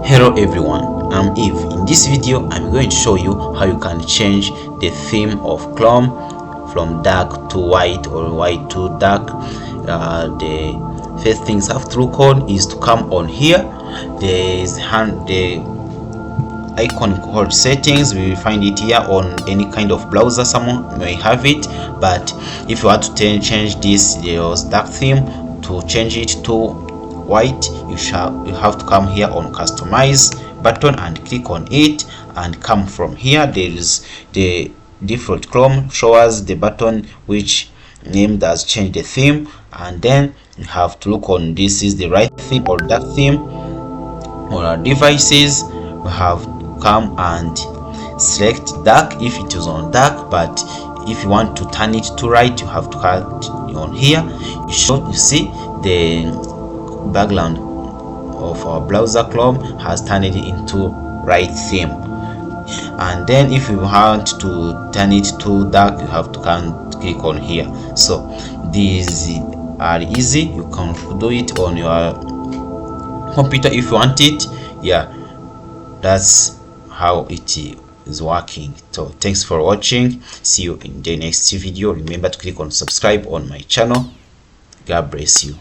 Hello everyone, I'm Eve. In this video I'm going to show you how you can change the theme of Chrome from dark to white or white to dark. The first things I have to look on is to come on here. There is the icon called settings. We will find it here on any kind of browser. Someone may have it, but if you want to change this dark theme to change it to white, you have to come here on customize button and click on it, and come from here. There is the default Chrome, show us the button which named as change the theme, and then you have to look on this is the right theme or dark theme. On our devices we have to come and select dark if it is on dark, but if you want to turn it to right, you have to cut on here. You see the background of our browser Chrome has turned it into right theme. And then if you want to turn it to dark, you have to click on here. So these are easy. You can do it on your computer if you want it. Yeah, that's how it is working. So thanks for watching. See you in the next video. Remember to click on subscribe on my channel. God bless you.